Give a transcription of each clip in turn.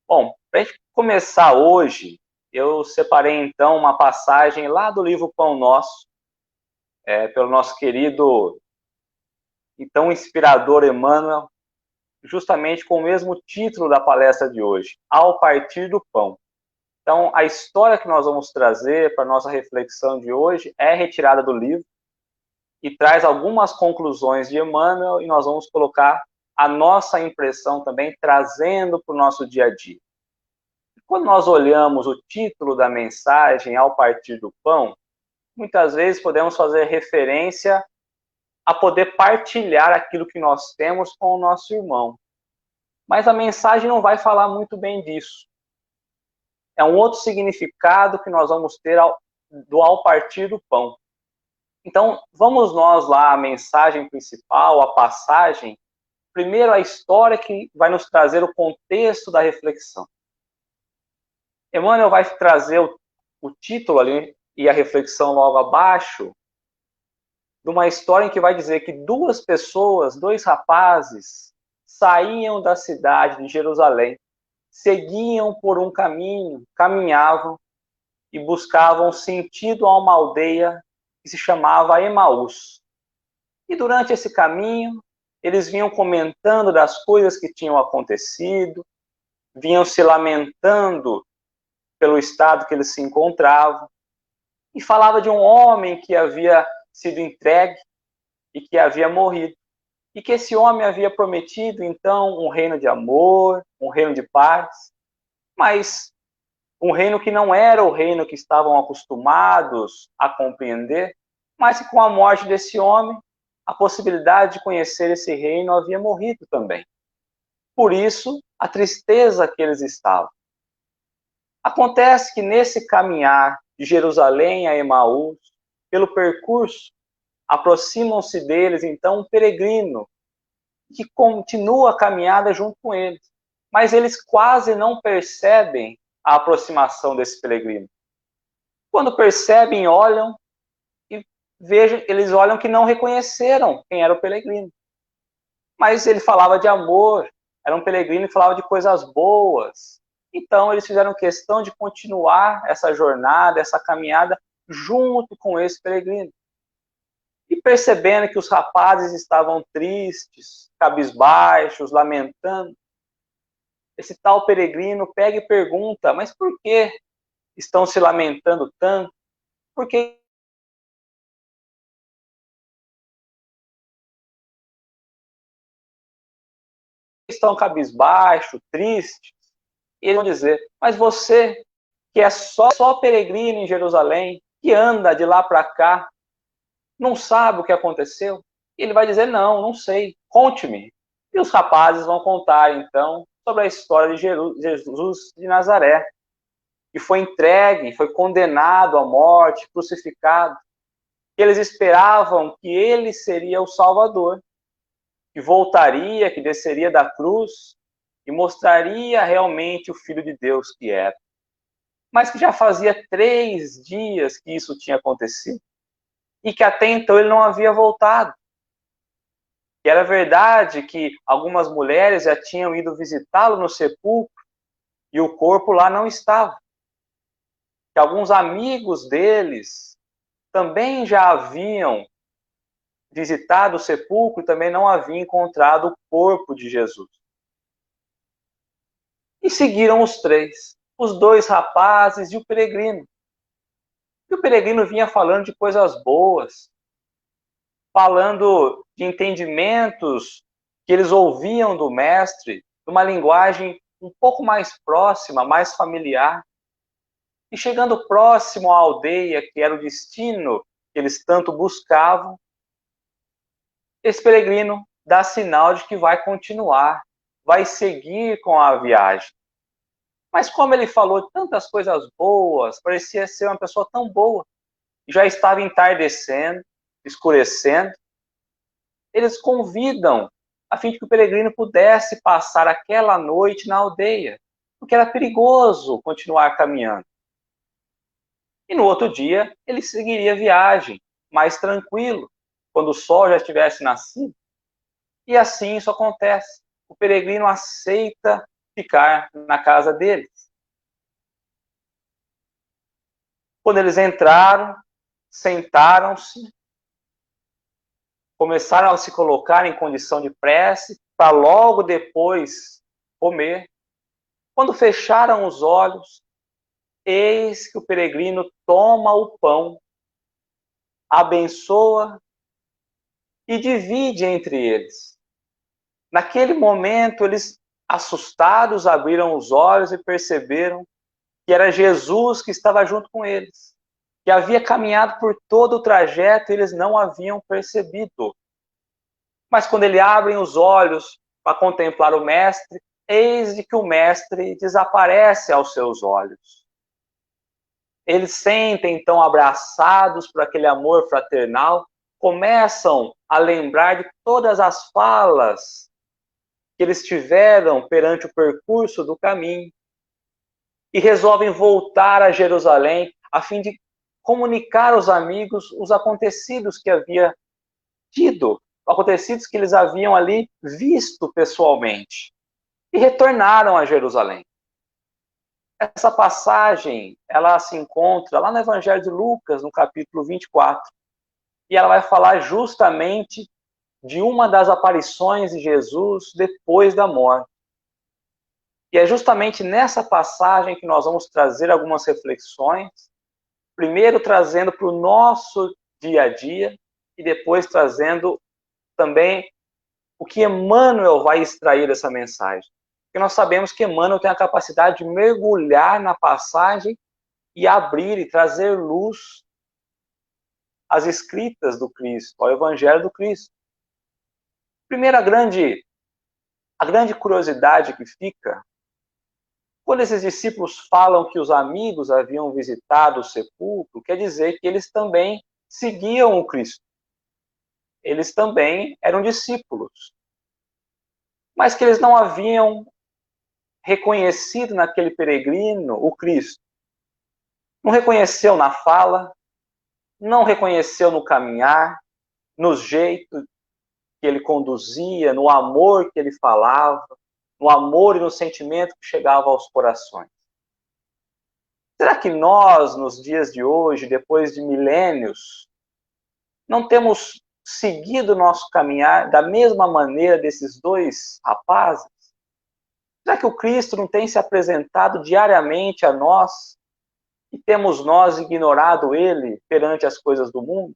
Bom, para a gente começar hoje, eu separei então uma passagem lá do livro Pão Nosso, pelo nosso querido e tão inspirador Emmanuel, justamente com o mesmo título da palestra de hoje, Ao Partir do Pão. Então, a história que nós vamos trazer para a nossa reflexão de hoje é retirada do livro e traz algumas conclusões de Emmanuel e nós vamos colocar a nossa impressão também, trazendo para o nosso dia a dia. Quando nós olhamos o título da mensagem, Ao Partir do Pão, muitas vezes podemos fazer referência a poder partilhar aquilo que nós temos com o nosso irmão. Mas a mensagem não vai falar muito bem disso. É um outro significado que nós vamos ter ao partir do pão. Então, vamos nós lá, a mensagem principal, a passagem, primeiro a história que vai nos trazer o contexto da reflexão. Emmanuel vai trazer o título ali e a reflexão logo abaixo, de uma história em que vai dizer que duas pessoas, dois rapazes, saíam da cidade de Jerusalém, seguiam por um caminho, caminhavam e buscavam sentido a uma aldeia que se chamava Emaús. E durante esse caminho, eles vinham comentando das coisas que tinham acontecido, vinham se lamentando pelo estado que eles se encontravam, e falava de um homem que havia sido entregue e que havia morrido. E que esse homem havia prometido, então, um reino de amor, um reino de paz, mas um reino que não era o reino que estavam acostumados a compreender, mas que com a morte desse homem, a possibilidade de conhecer esse reino havia morrido também. Por isso, a tristeza que eles estavam. Acontece que nesse caminhar de Jerusalém a Emaús, pelo percurso, aproximam-se deles, então, um peregrino, que continua a caminhada junto com eles. Mas eles quase não percebem a aproximação desse peregrino. Quando percebem, olham e vejam, eles olham que não reconheceram quem era o peregrino. Mas ele falava de amor, era um peregrino e falava de coisas boas. Então eles fizeram questão de continuar essa jornada, essa caminhada, junto com esse peregrino. E percebendo que os rapazes estavam tristes, cabisbaixos, lamentando, esse tal peregrino pega e pergunta, mas por que estão se lamentando tanto? Por que estão cabisbaixos, tristes? E eles vão dizer, mas você, que é só peregrino em Jerusalém, que anda de lá para cá, não sabe o que aconteceu? E ele vai dizer, não sei, conte-me. E os rapazes vão contar, então, sobre a história de Jesus de Nazaré, que foi entregue, foi condenado à morte, crucificado. Eles esperavam que ele seria o Salvador, que voltaria, que desceria da cruz e mostraria realmente o Filho de Deus que era. Mas que já fazia 3 dias que isso tinha acontecido e que até então ele não havia voltado. Que era verdade que algumas mulheres já tinham ido visitá-lo no sepulcro e o corpo lá não estava. Que alguns amigos deles também já haviam visitado o sepulcro e também não haviam encontrado o corpo de Jesus. E seguiram os 3, os 2 rapazes e o peregrino. E o peregrino vinha falando de coisas boas, falando de entendimentos que eles ouviam do mestre, numa linguagem um pouco mais próxima, mais familiar. E chegando próximo à aldeia, que era o destino que eles tanto buscavam, esse peregrino dá sinal de que vai continuar, vai seguir com a viagem. Mas como ele falou tantas coisas boas, parecia ser uma pessoa tão boa, já estava entardecendo, escurecendo, eles convidam a fim de que o peregrino pudesse passar aquela noite na aldeia, porque era perigoso continuar caminhando. E no outro dia, ele seguiria a viagem, mais tranquilo, quando o sol já estivesse nascido. E assim isso acontece. O peregrino aceita ficar na casa deles. Quando eles entraram, sentaram-se, começaram a se colocar em condição de prece, para logo depois comer. Quando fecharam os olhos, eis que o peregrino toma o pão, abençoa e divide entre eles. Naquele momento, eles, assustados, abriram os olhos e perceberam que era Jesus que estava junto com eles, que havia caminhado por todo o trajeto e eles não haviam percebido. Mas quando eles abrem os olhos para contemplar o Mestre, eis de que o Mestre desaparece aos seus olhos. Eles sentem, então, abraçados por aquele amor fraternal, começam a lembrar de todas as falas que eles tiveram perante o percurso do caminho e resolvem voltar a Jerusalém a fim de comunicar aos amigos os acontecidos que havia tido, acontecidos que eles haviam ali visto pessoalmente, e retornaram a Jerusalém. Essa passagem, ela se encontra lá no Evangelho de Lucas, no capítulo 24, e ela vai falar justamente de uma das aparições de Jesus depois da morte. E é justamente nessa passagem que nós vamos trazer algumas reflexões, primeiro trazendo para o nosso dia a dia, e depois trazendo também o que Emmanuel vai extrair dessa mensagem. Porque nós sabemos que Emmanuel tem a capacidade de mergulhar na passagem e abrir e trazer luz às escritas do Cristo, ao Evangelho do Cristo. Primeiro, a grande curiosidade que fica, quando esses discípulos falam que os amigos haviam visitado o sepulcro, quer dizer que eles também seguiam o Cristo. Eles também eram discípulos. Mas que eles não haviam reconhecido naquele peregrino o Cristo. Não reconheceu na fala, não reconheceu no caminhar, nos jeitos que ele conduzia, no amor que ele falava, no amor e no sentimento que chegava aos corações. Será que nós, nos dias de hoje, depois de milênios, não temos seguido o nosso caminhar da mesma maneira desses dois rapazes? Será que o Cristo não tem se apresentado diariamente a nós e temos nós ignorado ele perante as coisas do mundo?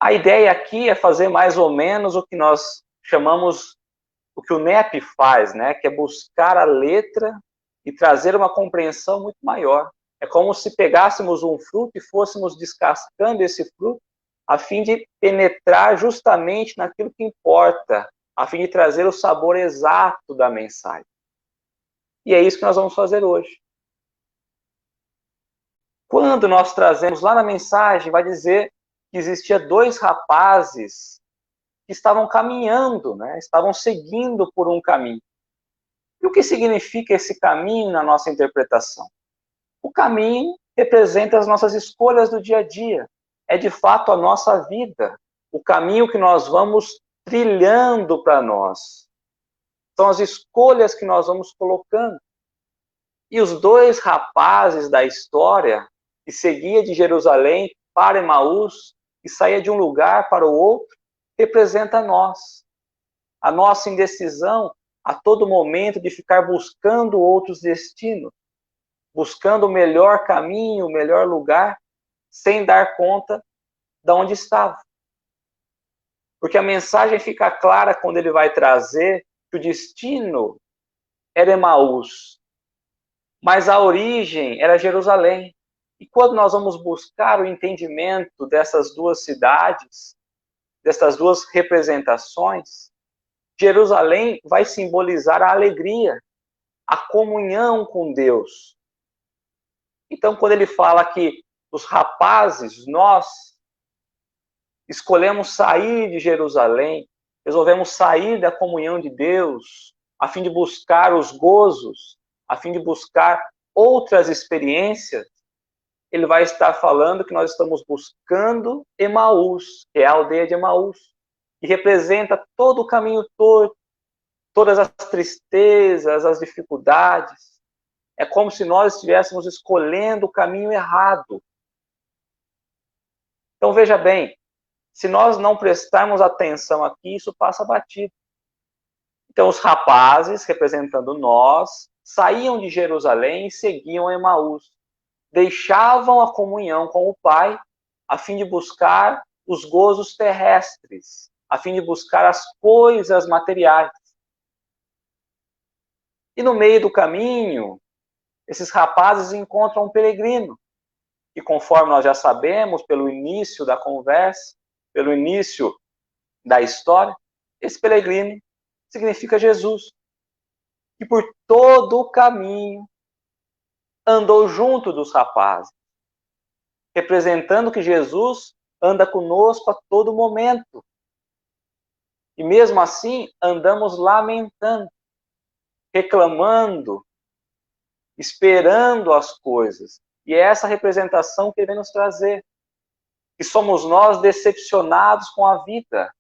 A ideia aqui é fazer mais ou menos o que nós chamamos, o que o NEP faz, né? Que é buscar a letra e trazer uma compreensão muito maior. É como se pegássemos um fruto e fôssemos descascando esse fruto a fim de penetrar justamente naquilo que importa, a fim de trazer o sabor exato da mensagem. E é isso que nós vamos fazer hoje. Quando nós trazemos lá na mensagem, vai dizer que existia dois rapazes que estavam caminhando, né? Estavam seguindo por um caminho. E o que significa esse caminho na nossa interpretação? O caminho representa as nossas escolhas do dia a dia. É de fato a nossa vida. O caminho que nós vamos trilhando para nós. São as escolhas que nós vamos colocando. E os dois rapazes da história, que seguia de Jerusalém para Emaús, e saía de um lugar para o outro, representa nós. A nossa indecisão a todo momento de ficar buscando outros destinos, buscando o melhor caminho, o melhor lugar, sem dar conta de onde estava. Porque a mensagem fica clara quando ele vai trazer que o destino era Emaús, mas a origem era Jerusalém. E quando nós vamos buscar o entendimento dessas duas cidades, dessas duas representações, Jerusalém vai simbolizar a alegria, a comunhão com Deus. Então, quando ele fala que os rapazes, nós escolhemos sair de Jerusalém, resolvemos sair da comunhão de Deus, a fim de buscar os gozos, a fim de buscar outras experiências, ele vai estar falando que nós estamos buscando Emaús, que é a aldeia de Emaús, que representa todo o caminho torto, todas as tristezas, as dificuldades. É como se nós estivéssemos escolhendo o caminho errado. Então veja bem, se nós não prestarmos atenção aqui, isso passa batido. Então os rapazes, representando nós, saíam de Jerusalém e seguiam Emaús. Deixavam a comunhão com o Pai, a fim de buscar os gozos terrestres, a fim de buscar as coisas materiais. E no meio do caminho, esses rapazes encontram um peregrino, que conforme nós já sabemos, pelo início da conversa, pelo início da história, esse peregrino significa Jesus, que por todo o caminho andou junto dos rapazes, representando que Jesus anda conosco a todo momento. E mesmo assim, andamos lamentando, reclamando, esperando as coisas. E é essa representação que ele vem nos trazer. Que somos nós decepcionados com a vida,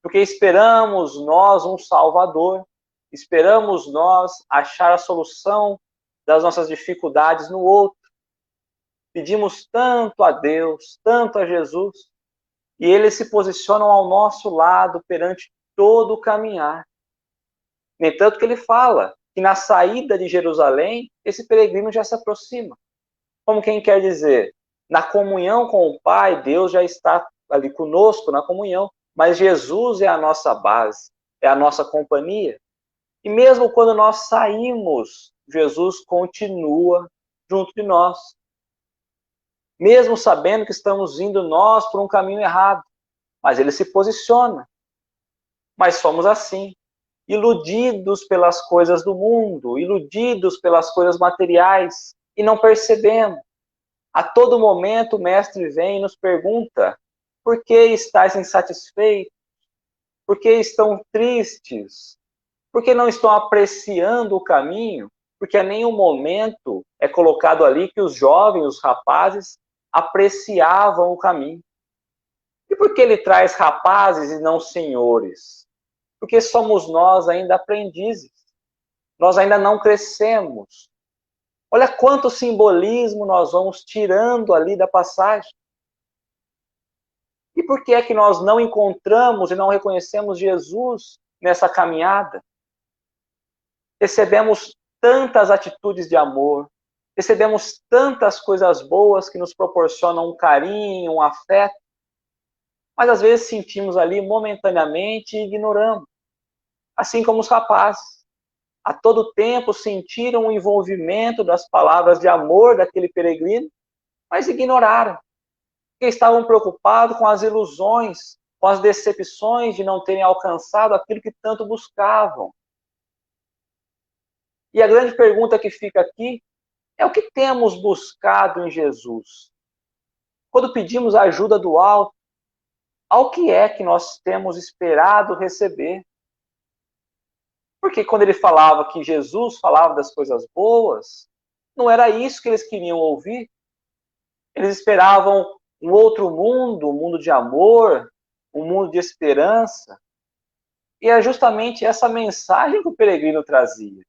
porque esperamos nós um Salvador, esperamos nós achar a solução das nossas dificuldades no outro. Pedimos tanto a Deus, tanto a Jesus, e eles se posicionam ao nosso lado perante todo o caminhar. No entanto, que ele fala que na saída de Jerusalém, esse peregrino já se aproxima. Como quem quer dizer, na comunhão com o Pai, Deus já está ali conosco na comunhão, mas Jesus é a nossa base, é a nossa companhia. E mesmo quando nós saímos, Jesus continua junto de nós. Mesmo sabendo que estamos indo nós por um caminho errado, mas ele se posiciona. Mas somos assim, iludidos pelas coisas do mundo, iludidos pelas coisas materiais, e não percebemos. A todo momento o mestre vem e nos pergunta: por que estáis insatisfeitos? Por que estão tristes? Por que não estão apreciando o caminho? Porque a nenhum momento é colocado ali que os jovens, os rapazes, apreciavam o caminho. E por que ele traz rapazes e não senhores? Porque somos nós ainda aprendizes. Nós ainda não crescemos. Olha quanto simbolismo nós vamos tirando ali da passagem. E por que é que nós não encontramos e não reconhecemos Jesus nessa caminhada? Recebemos tantas atitudes de amor, recebemos tantas coisas boas que nos proporcionam um carinho, um afeto, mas às vezes sentimos ali momentaneamente e ignoramos. Assim como os rapazes. A todo tempo sentiram o envolvimento das palavras de amor daquele peregrino, mas ignoraram. Porque estavam preocupados com as ilusões, com as decepções de não terem alcançado aquilo que tanto buscavam. E a grande pergunta que fica aqui é o que temos buscado em Jesus? Quando pedimos a ajuda do alto, ao que é que nós temos esperado receber? Porque quando ele falava que Jesus falava das coisas boas, não era isso que eles queriam ouvir. Eles esperavam um outro mundo, um mundo de amor, um mundo de esperança. E é justamente essa mensagem que o peregrino trazia.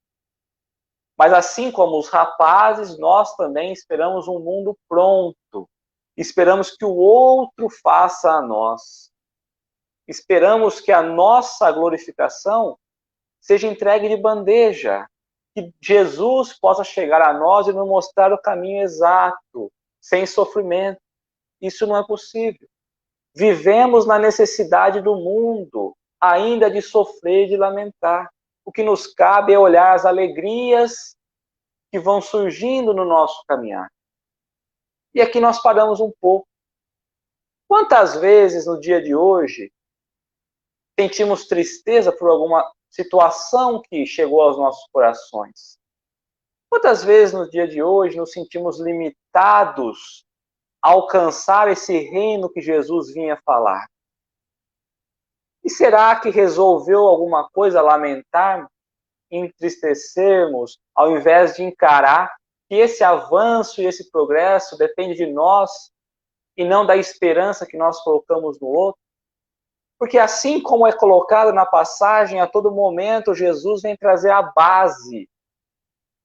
Mas assim como os rapazes, nós também esperamos um mundo pronto. Esperamos que o outro faça a nós. Esperamos que a nossa glorificação seja entregue de bandeja, que Jesus possa chegar a nós e nos mostrar o caminho exato, sem sofrimento. Isso não é possível. Vivemos na necessidade do mundo, ainda de sofrer e de lamentar. O que nos cabe é olhar as alegrias que vão surgindo no nosso caminhar. E aqui nós paramos um pouco. Quantas vezes no dia de hoje sentimos tristeza por alguma situação que chegou aos nossos corações? Quantas vezes no dia de hoje nos sentimos limitados a alcançar esse reino que Jesus vinha falar? E será que resolveu alguma coisa lamentar, entristecermos, ao invés de encarar que esse avanço e esse progresso depende de nós e não da esperança que nós colocamos no outro? Porque assim como é colocado na passagem, a todo momento Jesus vem trazer a base,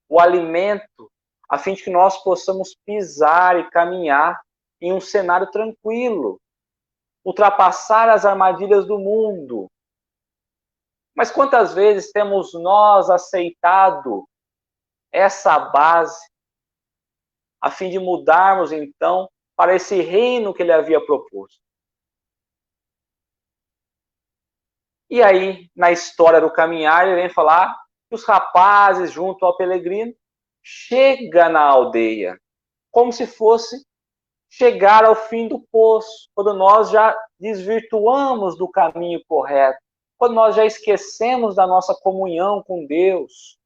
o alimento, a fim de que nós possamos pisar e caminhar em um cenário tranquilo, ultrapassar as armadilhas do mundo. Mas quantas vezes temos nós aceitado essa base a fim de mudarmos então para esse reino que ele havia proposto? E aí, na história do caminhar, ele vem falar que os rapazes, junto ao peregrino, chegam na aldeia, como se fosse chegar ao fim do poço, quando nós já desvirtuamos do caminho correto, quando nós já esquecemos da nossa comunhão com Deus,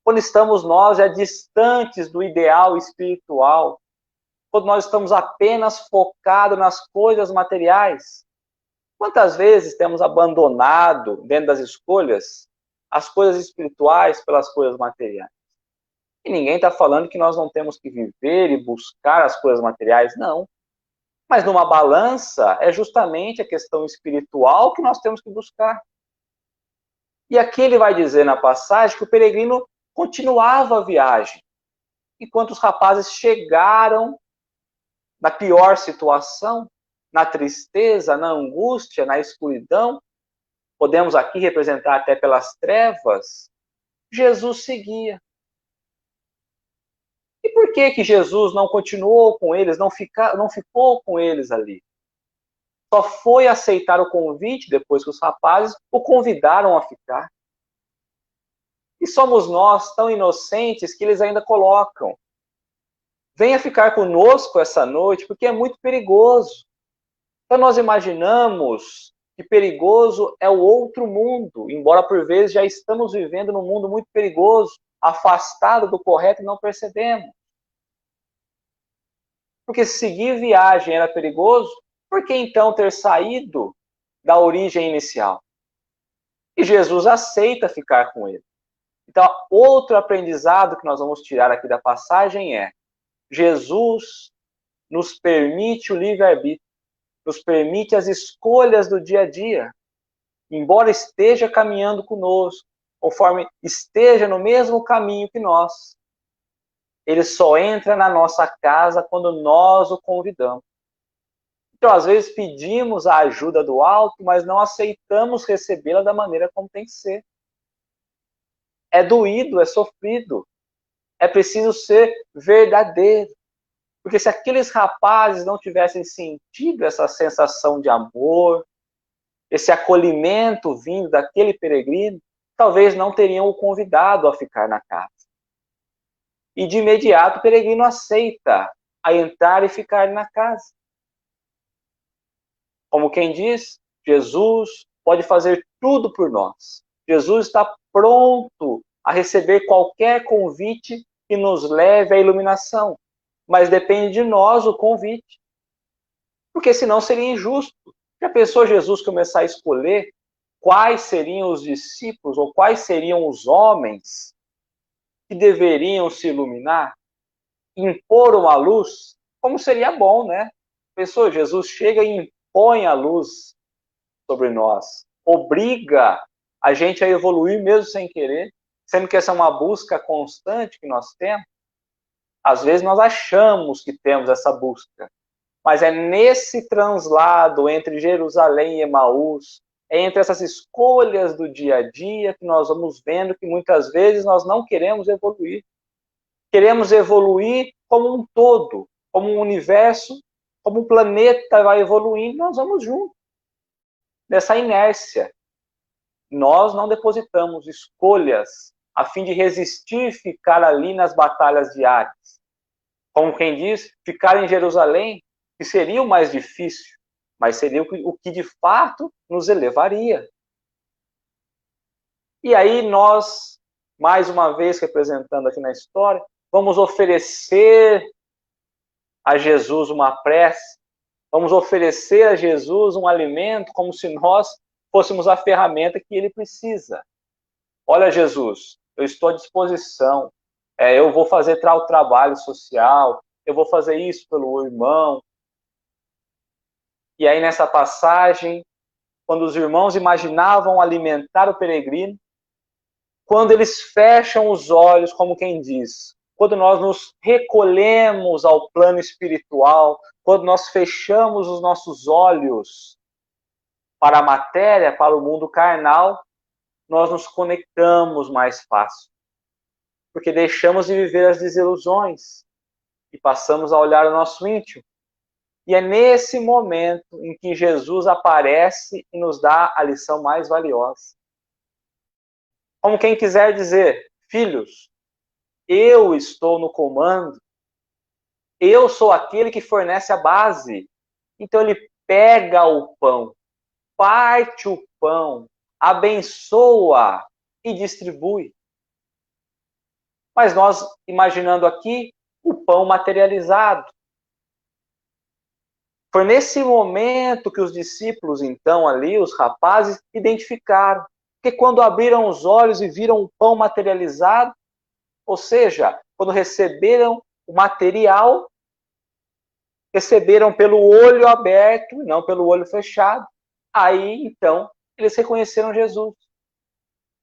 quando estamos nós já distantes do ideal espiritual, quando nós estamos apenas focados nas coisas materiais. Quantas vezes temos abandonado, dentro das escolhas, as coisas espirituais pelas coisas materiais? E ninguém está falando que nós não temos que viver e buscar as coisas materiais, não. Mas numa balança, é justamente a questão espiritual que nós temos que buscar. E aqui ele vai dizer na passagem que o peregrino continuava a viagem, enquanto os rapazes chegaram na pior situação, na tristeza, na angústia, na escuridão, podemos aqui representar até pelas trevas, Jesus seguia. E por que Jesus não continuou com eles, não ficou com eles ali? Só foi aceitar o convite depois que os rapazes o convidaram a ficar. E somos nós tão inocentes que eles ainda colocam: venha ficar conosco essa noite, porque é muito perigoso. Então nós imaginamos que perigoso é o outro mundo, embora por vezes já estamos vivendo num mundo muito perigoso, afastado do correto e não percebemos. Porque se seguir viagem era perigoso, por que então ter saído da origem inicial? E Jesus aceita ficar com ele. Então, outro aprendizado que nós vamos tirar aqui da passagem é: Jesus nos permite o livre-arbítrio, nos permite as escolhas do dia a dia, embora esteja caminhando conosco, conforme esteja no mesmo caminho que nós. Ele só entra na nossa casa quando nós o convidamos. Então, às vezes, pedimos a ajuda do alto, mas não aceitamos recebê-la da maneira como tem que ser. É doído, é sofrido. É preciso ser verdadeiro. Porque se aqueles rapazes não tivessem sentido essa sensação de amor, esse acolhimento vindo daquele peregrino, talvez não teriam o convidado a ficar na casa. E de imediato o peregrino aceita a entrar e ficar na casa. Como quem diz, Jesus pode fazer tudo por nós. Jesus está pronto a receber qualquer convite que nos leve à iluminação. Mas depende de nós o convite. Porque senão seria injusto. Já pensou Jesus começar a escolher quais seriam os discípulos ou quais seriam os homens que deveriam se iluminar? Impor uma luz? Como seria bom, né? Pensou, Jesus chega e impõe a luz sobre nós. Obriga a gente a evoluir mesmo sem querer, sendo que essa é uma busca constante que nós temos. Às vezes nós achamos que temos essa busca, mas é nesse translado entre Jerusalém e Emaús, é entre essas escolhas do dia a dia que nós vamos vendo que muitas vezes nós não queremos evoluir. Queremos evoluir como um todo, como um universo, como um planeta vai evoluindo, nós vamos juntos. Nessa inércia, nós não depositamos escolhas a fim de resistir e ficar ali nas batalhas diárias. Como quem diz, ficar em Jerusalém, que seria o mais difícil, mas seria o que de fato nos elevaria. E aí nós, mais uma vez representando aqui na história, vamos oferecer a Jesus uma prece, vamos oferecer a Jesus um alimento como se nós fôssemos a ferramenta que ele precisa. Olha, Jesus, eu estou à disposição, eu vou fazer tal trabalho social, eu vou fazer isso pelo irmão. E aí nessa passagem, quando os irmãos imaginavam alimentar o peregrino, quando eles fecham os olhos, como quem diz, quando nós nos recolhemos ao plano espiritual, quando nós fechamos os nossos olhos para a matéria, para o mundo carnal, nós nos conectamos mais fácil. Porque deixamos de viver as desilusões e passamos a olhar o nosso íntimo. E é nesse momento em que Jesus aparece e nos dá a lição mais valiosa. Como quem quiser dizer, filhos, eu estou no comando, eu sou aquele que fornece a base. Então ele pega o pão, parte o pão, abençoa e distribui. Mas nós, imaginando aqui, o pão materializado. Foi nesse momento que os discípulos, então, ali, os rapazes, identificaram. Porque quando abriram os olhos e viram o pão materializado, ou seja, quando receberam o material, receberam pelo olho aberto e não pelo olho fechado. Aí, então, eles reconheceram Jesus.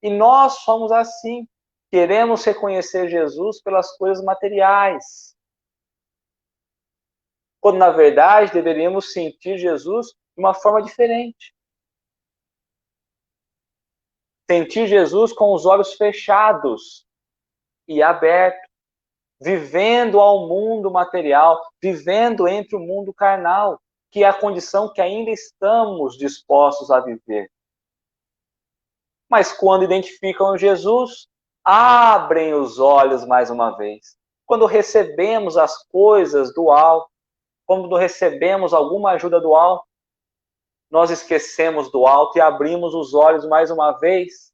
E nós somos assim. Queremos reconhecer Jesus pelas coisas materiais. Quando, na verdade, deveríamos sentir Jesus de uma forma diferente. Sentir Jesus com os olhos fechados e abertos, vivendo ao mundo material, vivendo entre o mundo carnal, que é a condição que ainda estamos dispostos a viver. Mas quando identificam Jesus, abrem os olhos mais uma vez. Quando recebemos as coisas do alto, quando recebemos alguma ajuda do alto, nós esquecemos do alto e abrimos os olhos mais uma vez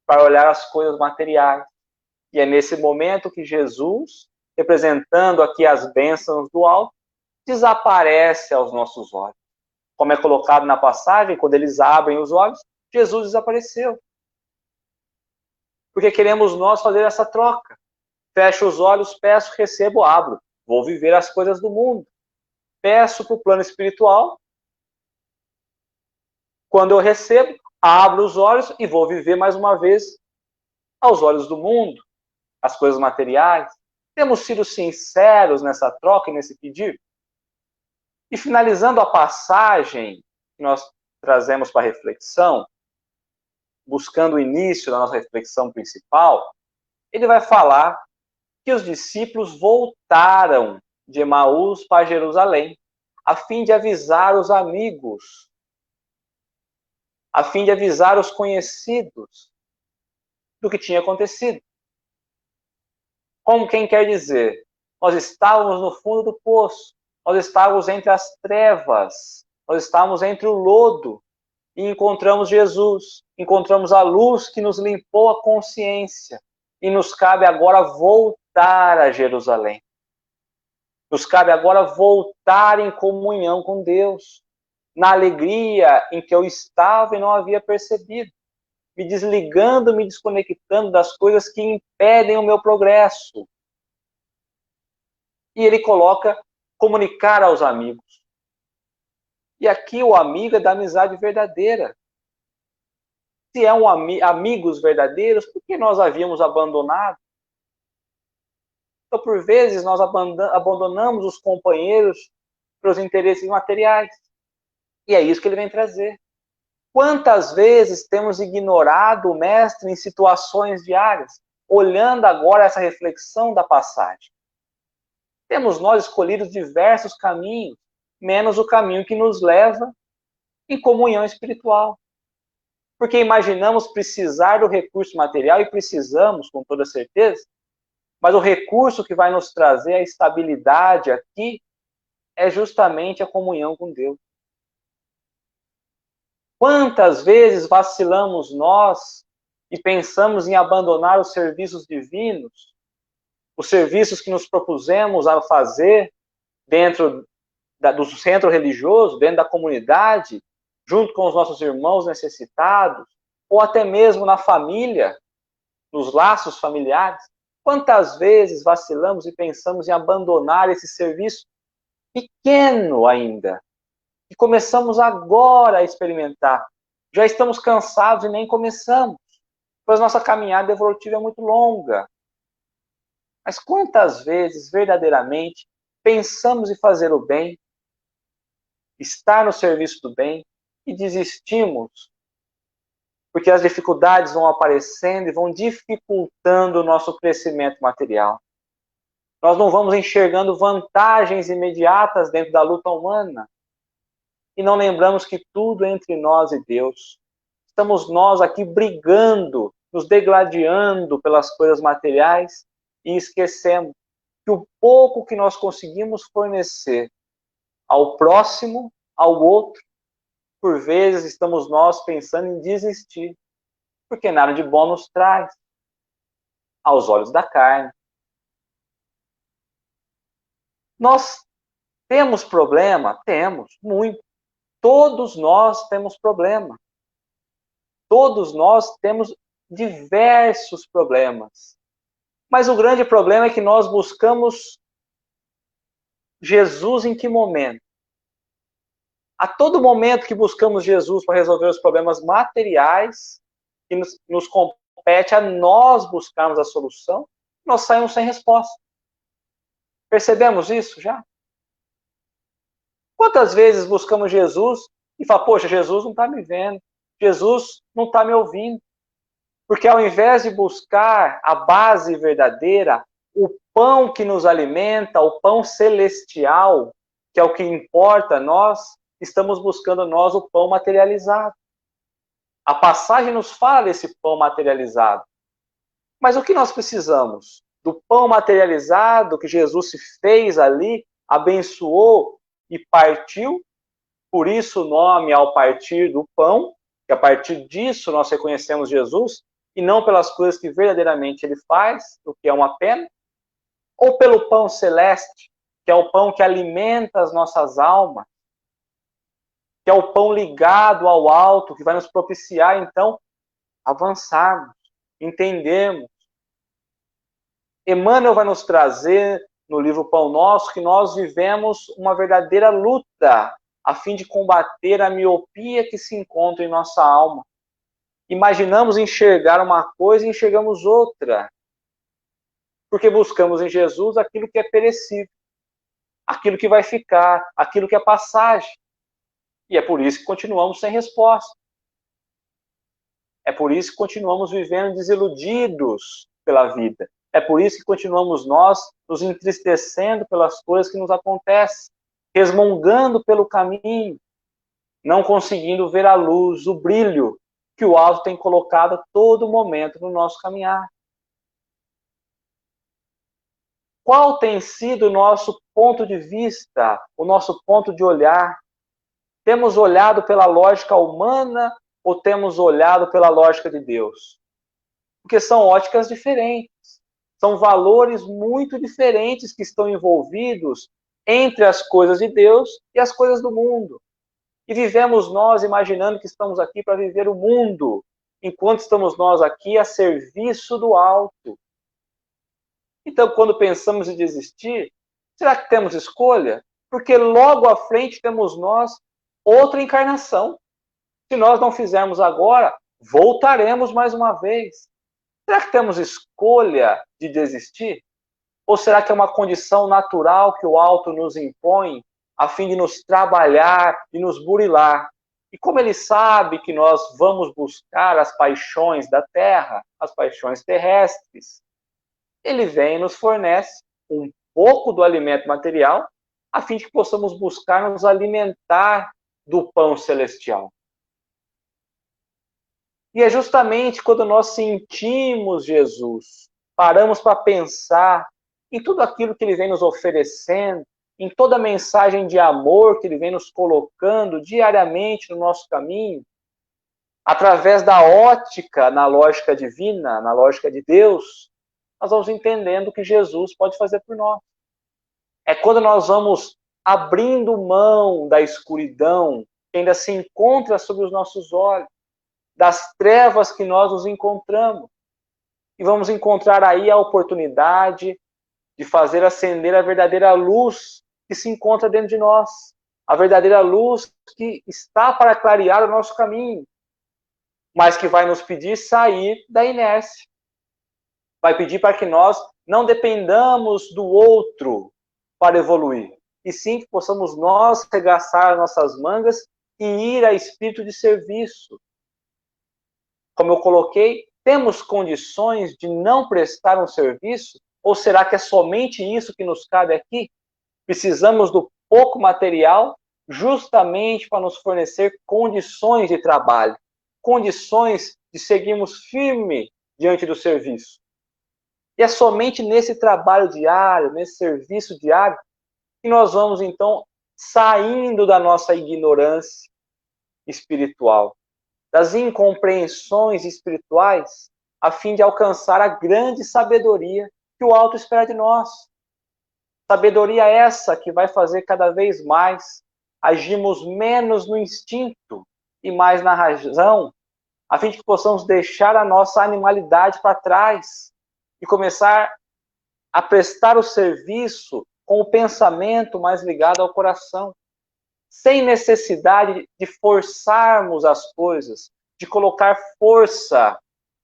para olhar as coisas materiais. E é nesse momento que Jesus, representando aqui as bênçãos do alto, desaparece aos nossos olhos. Como é colocado na passagem, quando eles abrem os olhos, Jesus desapareceu. Porque queremos nós fazer essa troca. Fecho os olhos, peço, recebo, abro. Vou viver as coisas do mundo. Peço para o plano espiritual. Quando eu recebo, abro os olhos e vou viver mais uma vez aos olhos do mundo, as coisas materiais. Temos sido sinceros nessa troca e nesse pedido? E finalizando a passagem que nós trazemos para reflexão, buscando o início da nossa reflexão principal, ele vai falar que os discípulos voltaram de Emaús para Jerusalém, a fim de avisar os amigos, a fim de avisar os conhecidos do que tinha acontecido. Como quem quer dizer, nós estávamos no fundo do poço, nós estávamos entre as trevas, nós estávamos entre o lodo, e encontramos Jesus, encontramos a luz que nos limpou a consciência, e nos cabe agora voltar a Jerusalém. Nos cabe agora voltar em comunhão com Deus, na alegria em que eu estava e não havia percebido, me desligando, me desconectando das coisas que impedem o meu progresso. E ele coloca comunicar aos amigos. E aqui o amigo é da amizade verdadeira. Se é amigos verdadeiros, por que nós havíamos abandonado? Então, por vezes, nós abandonamos os companheiros para os interesses materiais. E é isso que ele vem trazer. Quantas vezes temos ignorado o Mestre em situações diárias, olhando agora essa reflexão da passagem? Temos nós escolhido diversos caminhos, menos o caminho que nos leva em comunhão espiritual. Porque imaginamos precisar do recurso material, e precisamos, com toda certeza, mas o recurso que vai nos trazer a estabilidade aqui é justamente a comunhão com Deus. Quantas vezes vacilamos nós e pensamos em abandonar os serviços divinos, os serviços que nos propusemos a fazer dentro do centro religioso, dentro da comunidade, junto com os nossos irmãos necessitados, ou até mesmo na família, nos laços familiares? Quantas vezes vacilamos e pensamos em abandonar esse serviço pequeno ainda, que começamos agora a experimentar. Já estamos cansados e nem começamos, pois nossa caminhada evolutiva é muito longa. Mas quantas vezes, verdadeiramente, pensamos em fazer o bem, estar no serviço do bem, e desistimos, porque as dificuldades vão aparecendo e vão dificultando o nosso crescimento material. Nós não vamos enxergando vantagens imediatas dentro da luta humana. E não lembramos que tudo é entre nós e Deus. Estamos nós aqui brigando, nos degladiando pelas coisas materiais e esquecemos que o pouco que nós conseguimos fornecer ao próximo, ao outro, por vezes estamos nós pensando em desistir, porque nada de bom nos traz, aos olhos da carne. Nós temos problema? Temos, muito. Todos nós temos problema. Todos nós temos diversos problemas. Mas o grande problema é que nós buscamos Jesus em que momento? A todo momento que buscamos Jesus para resolver os problemas materiais, que nos compete a nós buscarmos a solução, nós saímos sem resposta. Percebemos isso já? Quantas vezes buscamos Jesus e falamos, poxa, Jesus não está me vendo, Jesus não está me ouvindo. Porque ao invés de buscar a base verdadeira, o pão que nos alimenta, o pão celestial, que é o que importa a nós, estamos buscando nós o pão materializado. A passagem nos fala desse pão materializado. Mas o que nós precisamos? Do pão materializado que Jesus se fez ali, abençoou e partiu. Por isso o nome ao partir do pão, que a partir disso nós reconhecemos Jesus, e não pelas coisas que verdadeiramente ele faz, o que é uma pena, ou pelo pão celeste, que é o pão que alimenta as nossas almas, que é o pão ligado ao alto, que vai nos propiciar, então, avançarmos, entendermos. Emmanuel vai nos trazer, no livro Pão Nosso, que nós vivemos uma verdadeira luta a fim de combater a miopia que se encontra em nossa alma. Imaginamos enxergar uma coisa e enxergamos outra. Porque buscamos em Jesus aquilo que é perecível, aquilo que vai ficar, aquilo que é passagem. E é por isso que continuamos sem resposta. É por isso que continuamos vivendo desiludidos pela vida. É por isso que continuamos nós nos entristecendo pelas coisas que nos acontecem, resmungando pelo caminho, não conseguindo ver a luz, o brilho que o alto tem colocado a todo momento no nosso caminhar. Qual tem sido o nosso ponto de vista, o nosso ponto de olhar? Temos olhado pela lógica humana ou temos olhado pela lógica de Deus? Porque são óticas diferentes. São valores muito diferentes que estão envolvidos entre as coisas de Deus e as coisas do mundo. E vivemos nós imaginando que estamos aqui para viver o mundo, enquanto estamos nós aqui a serviço do alto. Então, quando pensamos em desistir, será que temos escolha? Porque logo à frente temos nós outra encarnação. Se nós não fizermos agora, voltaremos mais uma vez. Será que temos escolha de desistir? Ou será que é uma condição natural que o alto nos impõe a fim de nos trabalhar e nos burilar? E como ele sabe que nós vamos buscar as paixões da terra, as paixões terrestres, ele vem e nos fornece um pouco do alimento material a fim de que possamos buscar nos alimentar do pão celestial. E é justamente quando nós sentimos Jesus, paramos para pensar em tudo aquilo que ele vem nos oferecendo, em toda a mensagem de amor que ele vem nos colocando diariamente no nosso caminho, através da ótica, na lógica divina, na lógica de Deus, nós vamos entendendo o que Jesus pode fazer por nós. É quando nós vamos abrindo mão da escuridão que ainda se encontra sobre os nossos olhos, das trevas que nós nos encontramos. E vamos encontrar aí a oportunidade de fazer acender a verdadeira luz que se encontra dentro de nós, a verdadeira luz que está para clarear o nosso caminho, mas que vai nos pedir sair da inércia. Vai pedir para que nós não dependamos do outro para evoluir, e sim que possamos nós regaçar nossas mangas e ir a espírito de serviço. Como eu coloquei, temos condições de não prestar um serviço? Ou será que é somente isso que nos cabe aqui? Precisamos do pouco material justamente para nos fornecer condições de trabalho, condições de seguirmos firme diante do serviço. E é somente nesse trabalho diário, nesse serviço diário, que nós vamos, então, saindo da nossa ignorância espiritual, das incompreensões espirituais, a fim de alcançar a grande sabedoria que o alto espera de nós. Sabedoria essa que vai fazer cada vez mais agirmos menos no instinto e mais na razão, a fim de que possamos deixar a nossa animalidade para trás e começar a prestar o serviço com o pensamento mais ligado ao coração, sem necessidade de forçarmos as coisas, de colocar força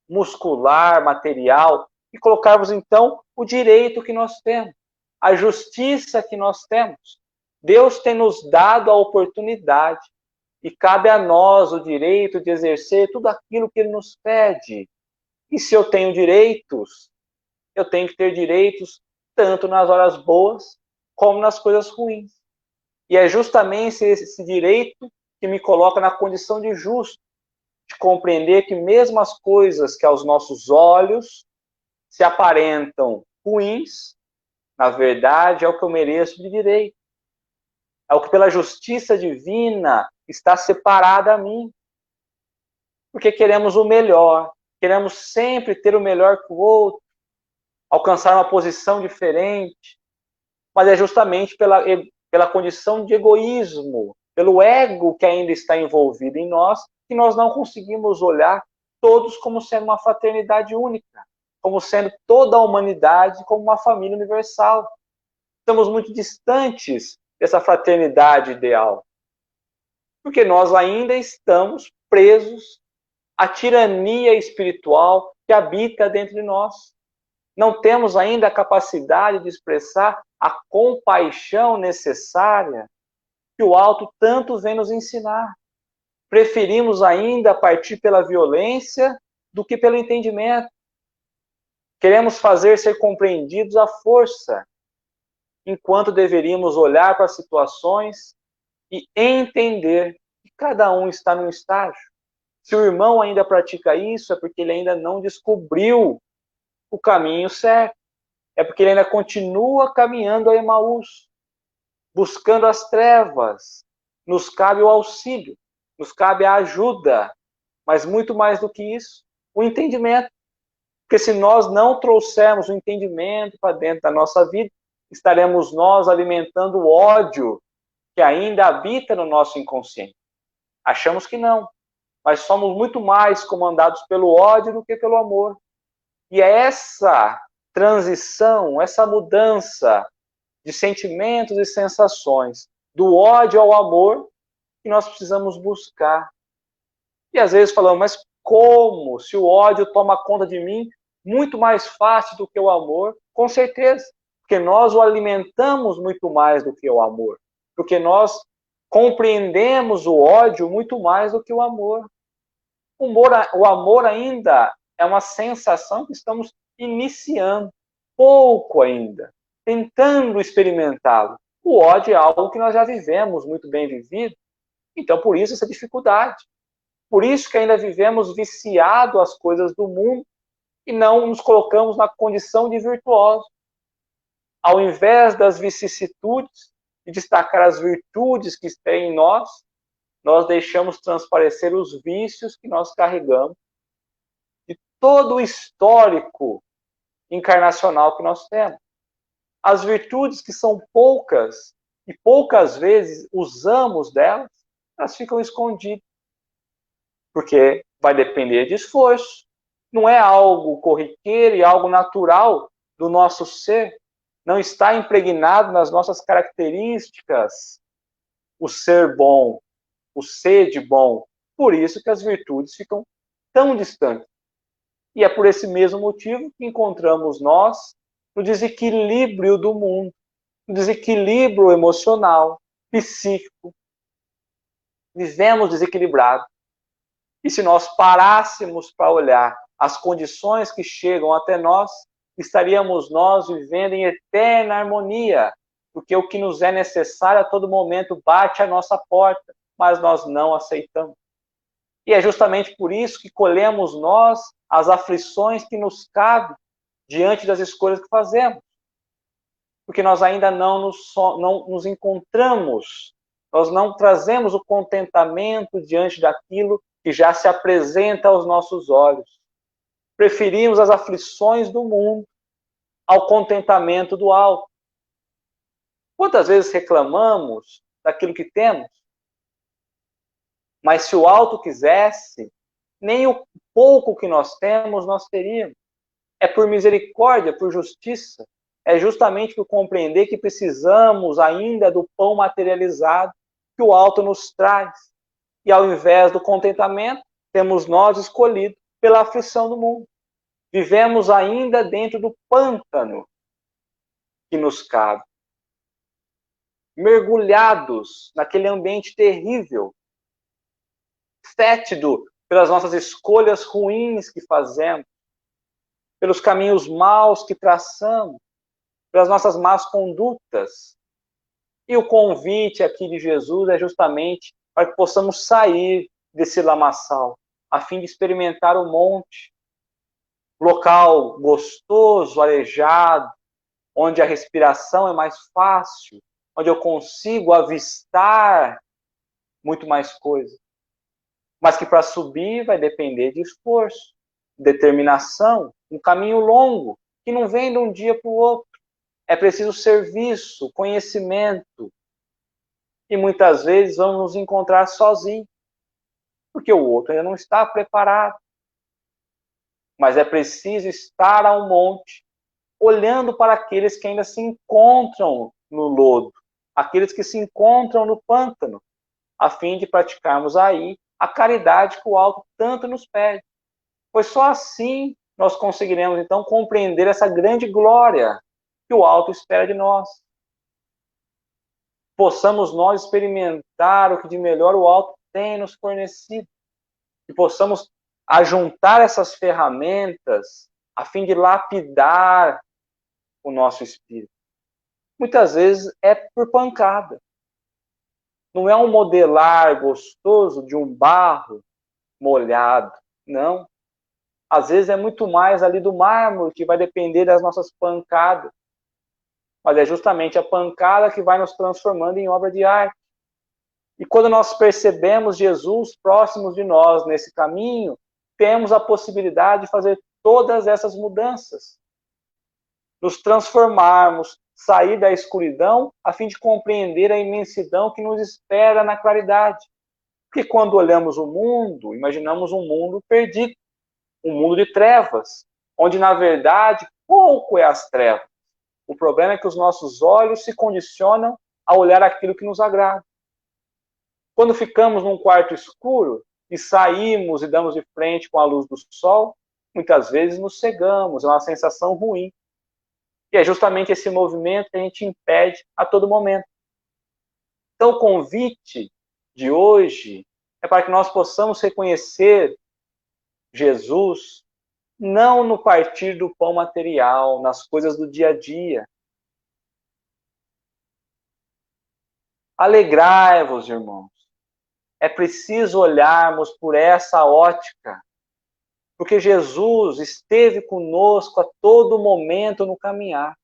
muscular, material, e colocarmos então o direito que nós temos, a justiça que nós temos. Deus tem nos dado a oportunidade e cabe a nós o direito de exercer tudo aquilo que Ele nos pede. E se eu tenho direitos, eu tenho que ter direitos tanto nas horas boas como nas coisas ruins. E é justamente esse direito que me coloca na condição de justo, de compreender que mesmo as coisas que aos nossos olhos se aparentam ruins, na verdade é o que eu mereço de direito. É o que pela justiça divina está separado a mim. Porque queremos o melhor, queremos sempre ter o melhor que o outro, alcançar uma posição diferente, mas é justamente pela condição de egoísmo, pelo ego que ainda está envolvido em nós, que nós não conseguimos olhar todos como sendo uma fraternidade única, como sendo toda a humanidade como uma família universal. Estamos muito distantes dessa fraternidade ideal, porque nós ainda estamos presos à tirania espiritual que habita dentro de nós. Não temos ainda a capacidade de expressar a compaixão necessária que o alto tanto vem nos ensinar. Preferimos ainda partir pela violência do que pelo entendimento. Queremos fazer ser compreendidos à força, enquanto deveríamos olhar para as situações e entender que cada um está num estágio. Se o irmão ainda pratica isso, é porque ele ainda não descobriu o caminho certo. É porque ele ainda continua caminhando a Emaús, buscando as trevas. Nos cabe o auxílio, nos cabe a ajuda, mas muito mais do que isso, o entendimento. Porque se nós não trouxermos o entendimento para dentro da nossa vida, estaremos nós alimentando o ódio que ainda habita no nosso inconsciente. Achamos que não, mas somos muito mais comandados pelo ódio do que pelo amor. E é essa transição, essa mudança de sentimentos e sensações, do ódio ao amor, que nós precisamos buscar. E às vezes falamos, mas como? Se o ódio toma conta de mim, muito mais fácil do que o amor? Com certeza, porque nós o alimentamos muito mais do que o amor, porque nós compreendemos o ódio muito mais do que o amor. O amor ainda é uma sensação que estamos iniciando, pouco ainda, tentando experimentá-lo. O ódio é algo que nós já vivemos muito bem vivido, então por isso essa dificuldade. Por isso que ainda vivemos viciados às coisas do mundo e não nos colocamos na condição de virtuosos. Ao invés das vicissitudes e destacar as virtudes que têm em nós, nós deixamos transparecer os vícios que nós carregamos de todo o histórico encarnacional que nós temos. As virtudes que são poucas e poucas vezes usamos delas, elas ficam escondidas. Porque vai depender de esforço. Não é algo corriqueiro e algo natural do nosso ser. Não está impregnado nas nossas características o ser bom, o ser de bom. Por isso que as virtudes ficam tão distantes. E é por esse mesmo motivo que encontramos nós no desequilíbrio do mundo, no desequilíbrio emocional, psíquico. Vivemos desequilibrados. E se nós parássemos para olhar as condições que chegam até nós, estaríamos nós vivendo em eterna harmonia, porque o que nos é necessário a todo momento bate à nossa porta, mas nós não aceitamos. E é justamente por isso que colhemos nós as aflições que nos cabem diante das escolhas que fazemos. Porque nós ainda não nos encontramos, nós não trazemos o contentamento diante daquilo que já se apresenta aos nossos olhos. Preferimos as aflições do mundo ao contentamento do alto. Quantas vezes reclamamos daquilo que temos? Mas se o alto quisesse, nem o pouco que nós temos, nós teríamos. É por misericórdia, por justiça. É justamente por compreender que precisamos ainda do pão materializado que o alto nos traz. E ao invés do contentamento, temos nós escolhido pela aflição do mundo. Vivemos ainda dentro do pântano que nos cabe. Mergulhados naquele ambiente terrível, fétido pelas nossas escolhas ruins que fazemos, pelos caminhos maus que traçamos, pelas nossas más condutas. E o convite aqui de Jesus é justamente para que possamos sair desse lamaçal, a fim de experimentar o monte, local gostoso, arejado, onde a respiração é mais fácil, onde eu consigo avistar muito mais coisas. Mas que para subir vai depender de esforço, determinação, um caminho longo, que não vem de um dia para o outro. É preciso serviço, conhecimento. E muitas vezes vamos nos encontrar sozinhos, porque o outro ainda não está preparado. Mas é preciso estar ao monte, olhando para aqueles que ainda se encontram no lodo, aqueles que se encontram no pântano, a fim de praticarmos aí a caridade que o alto tanto nos pede. Pois só assim nós conseguiremos, então, compreender essa grande glória que o alto espera de nós. Possamos nós experimentar o que de melhor o alto tem nos fornecido. Que possamos ajuntar essas ferramentas a fim de lapidar o nosso espírito. Muitas vezes é por pancada. Não é um modelar gostoso de um barro molhado, não. Às vezes é muito mais ali do mármore que vai depender das nossas pancadas. Mas é justamente a pancada que vai nos transformando em obra de arte. E quando nós percebemos Jesus próximos de nós nesse caminho, temos a possibilidade de fazer todas essas mudanças. Nos transformarmos, sair da escuridão, a fim de compreender a imensidão que nos espera na claridade. Porque quando olhamos o mundo, imaginamos um mundo perdido, um mundo de trevas, onde na verdade pouco é as trevas. O problema é que os nossos olhos se condicionam a olhar aquilo que nos agrada. Quando ficamos num quarto escuro e saímos e damos de frente com a luz do sol, muitas vezes nos cegamos, é uma sensação ruim. E é justamente esse movimento que a gente impede a todo momento. Então o convite de hoje é para que nós possamos reconhecer Jesus não no partir do pão material, nas coisas do dia a dia. Alegrai-vos, irmãos. É preciso olharmos por essa ótica, porque Jesus esteve conosco a todo momento no caminhar.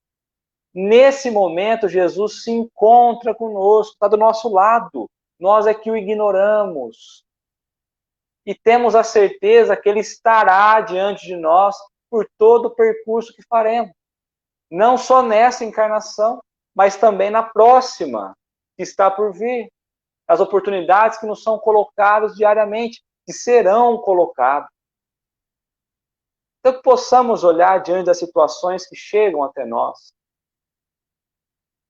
Nesse momento, Jesus se encontra conosco, está do nosso lado. Nós é que o ignoramos. E temos a certeza que Ele estará diante de nós por todo o percurso que faremos. Não só nessa encarnação, mas também na próxima, que está por vir. As oportunidades que nos são colocadas diariamente, que serão colocadas. Então que possamos olhar diante das situações que chegam até nós.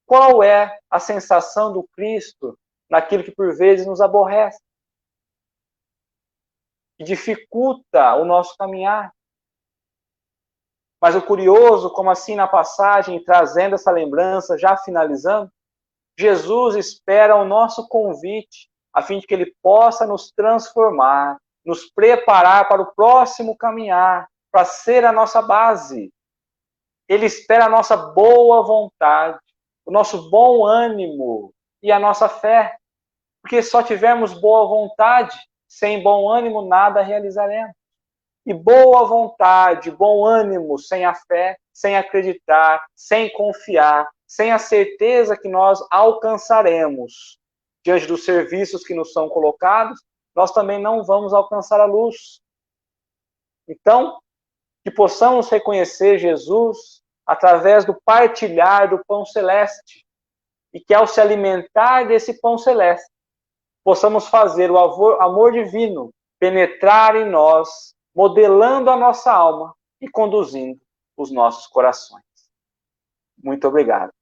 Qual é a sensação do Cristo naquilo que por vezes nos aborrece, que dificulta o nosso caminhar. Mas o curioso, como assim na passagem, trazendo essa lembrança, já finalizando, Jesus espera o nosso convite, a fim de que Ele possa nos transformar, nos preparar para o próximo caminhar, para ser a nossa base. Ele espera a nossa boa vontade, o nosso bom ânimo e a nossa fé. Porque se só tivermos boa vontade, sem bom ânimo nada realizaremos. E boa vontade, bom ânimo, sem a fé, sem acreditar, sem confiar, sem a certeza que nós alcançaremos diante dos serviços que nos são colocados, nós também não vamos alcançar a luz. Então, que possamos reconhecer Jesus através do partilhar do pão celeste e que ao se alimentar desse pão celeste, possamos fazer o amor divino penetrar em nós, modelando a nossa alma e conduzindo os nossos corações. Muito obrigado.